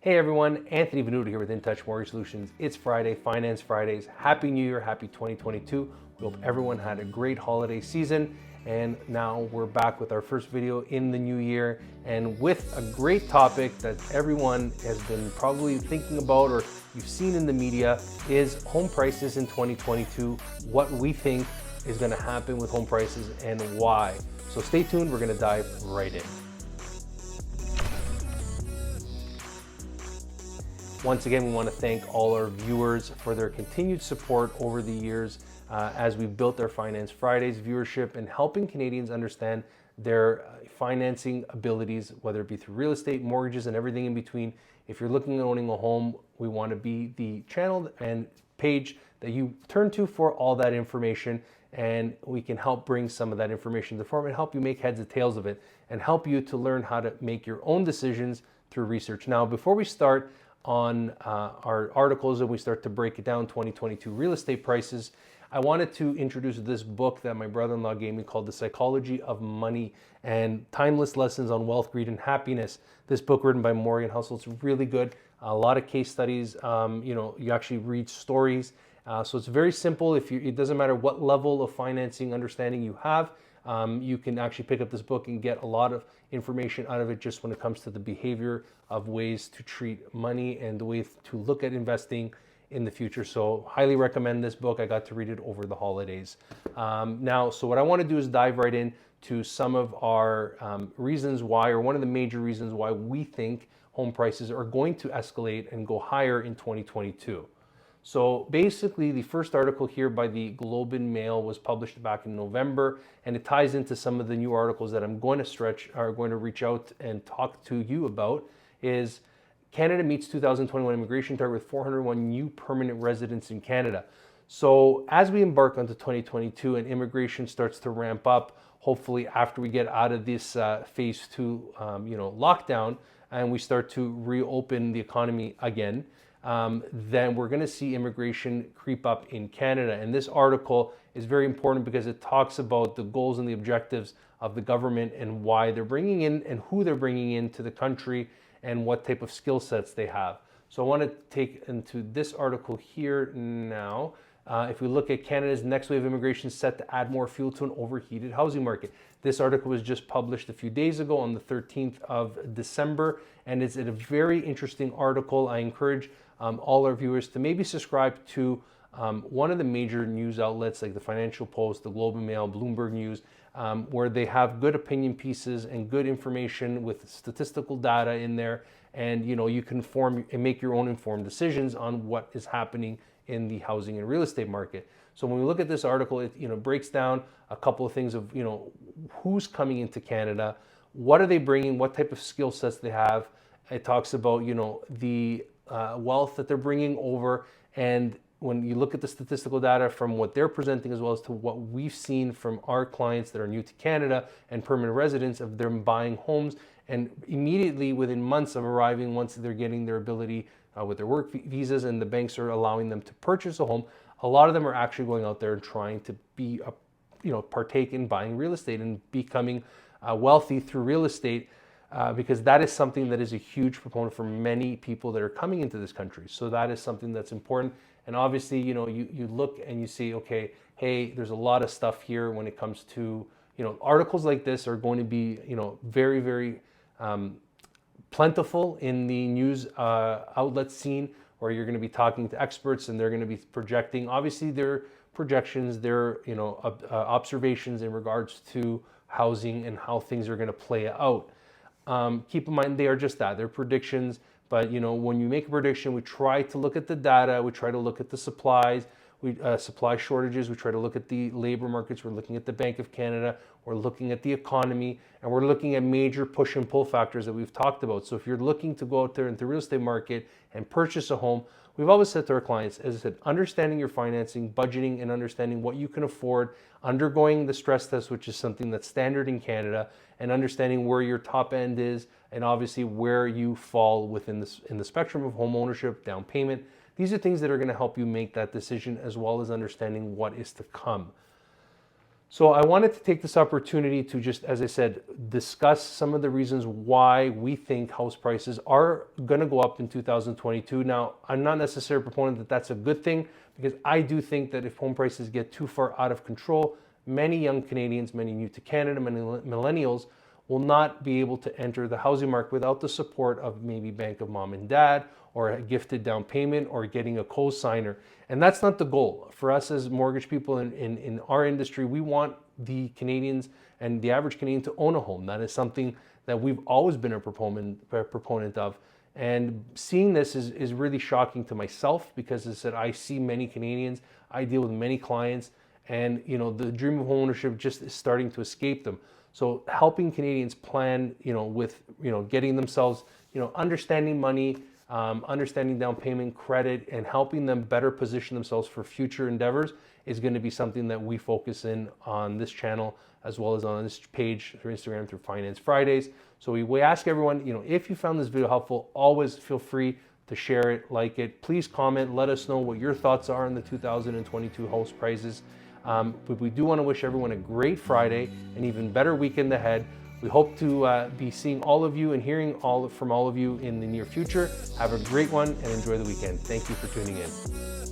Hey everyone, Anthony Venuto here with In Touch Mortgage Solutions. It's Friday, Finance Fridays. Happy New Year, happy 2022. We hope everyone had a great holiday season. And now we're back with our first video in the new year and with a great topic that everyone has been probably thinking about or you've seen in the media is home prices in 2022, what we think is going to happen with home prices and why. So stay tuned, we're going to dive right in. Once again, we want to thank all our viewers for their continued support over the years as we've built our Finance Fridays viewership and helping Canadians understand their financing abilities, whether it be through real estate, mortgages, and everything in between. If you're looking at owning a home, we want to be the channel and page that you turn to for all that information, and we can help bring some of that information to the form and help you make heads or tails of it and help you to learn how to make your own decisions through research. Now, before we start on our articles and we start to break it down, 2022 real estate prices, I wanted to introduce this book that my brother-in-law gave me called The Psychology of Money and Timeless Lessons on Wealth, Greed, and Happiness. This book written by Morgan Housel, it's really good. A lot of case studies, you actually read stories. So it's very simple. It doesn't matter what level of financing understanding you have, you can actually pick up this book and get a lot of information out of it just when it comes to the behavior of ways to treat money and the ways to look at investing in the future. So highly recommend this book. I got to read it over the holidays. So what I want to do is dive right in to some of our reasons why, or one of the major reasons why we think home prices are going to escalate and go higher in 2022. So basically, the first article here by the Globe and Mail was published back in November, and it ties into some of the new articles that I'm going to reach out and talk to you about. Is Canada meets 2021 immigration target with 401 new permanent residents in Canada. So as we embark onto 2022 and immigration starts to ramp up, hopefully after we get out of this phase 2 lockdown and we start to reopen the economy again, then we're going to see immigration creep up in Canada. And this article is very important because it talks about the goals and the objectives of the government and why they're bringing in and who they're bringing into the country and what type of skill sets they have. So I want to take into this article here now. If we look at Canada's next wave of immigration set to add more fuel to an overheated housing market. This article was just published a few days ago on the 13th of December, and it's a very interesting article. I encourage all our viewers to maybe subscribe to one of the major news outlets like the Financial Post, the Globe and Mail, Bloomberg News, where they have good opinion pieces and good information with statistical data in there, and you can form and make your own informed decisions on what is happening in the housing and real estate market. So when we look at this article, it breaks down a couple of things of who's coming into Canada, what are they bringing, what type of skill sets they have. It talks about the wealth that they're bringing over, and when you look at the statistical data from what they're presenting as well as to what we've seen from our clients that are new to Canada and permanent residents of them buying homes, and immediately within months of arriving, once they're getting their ability with their work visas and the banks are allowing them to purchase a home, a lot of them are actually going out there and trying to be partake in buying real estate and becoming wealthy through real estate. Because that is something that is a huge proponent for many people that are coming into this country. So that is something that's important. And obviously, you look and you see, okay, hey, there's a lot of stuff here when it comes to, articles like this are going to be, very, very plentiful in the news outlet scene, where you're going to be talking to experts and they're going to be projecting, obviously their projections, their, observations in regards to housing and how things are going to play out. Keep in mind, they are just that. They're predictions, but when you make a prediction, we try to look at the data, we try to look at the supplies, supply shortages, we try to look at the labor markets, we're looking at the Bank of Canada, we're looking at the economy, and we're looking at major push and pull factors that we've talked about. So if you're looking to go out there into the real estate market and purchase a home, we've always said to our clients, as I said, understanding your financing, budgeting, and understanding what you can afford, undergoing the stress test, which is something that's standard in Canada, and understanding where your top end is, and obviously where you fall within in the spectrum of home ownership, down payment. These are things that are going to help you make that decision, as well as understanding what is to come. So I wanted to take this opportunity to just, as I said, discuss some of the reasons why we think house prices are going to go up in 2022. Now, I'm not necessarily a proponent that that's a good thing, because I do think that if home prices get too far out of control, many young Canadians, many new to Canada, many millennials will not be able to enter the housing market without the support of maybe bank of mom and dad, or a gifted down payment, or getting a co-signer. And that's not the goal. For us as mortgage people in our industry, we want the Canadians and the average Canadian to own a home. That is something that we've always been a proponent of. And seeing this is really shocking to myself, because as I said, I see many Canadians, I deal with many clients, and the dream of homeownership just is starting to escape them. So helping Canadians plan, with getting themselves, understanding money, understanding down payment, credit, and helping them better position themselves for future endeavors is going to be something that we focus in on this channel, as well as on this page through Instagram, through Finance Fridays. So we ask everyone, if you found this video helpful, always feel free to share it, like it. Please comment, let us know what your thoughts are on the 2022 house prices. But we do want to wish everyone a great Friday, an even better weekend ahead. We hope to be seeing all of you and hearing from all of you in the near future. Have a great one and enjoy the weekend. Thank you for tuning in.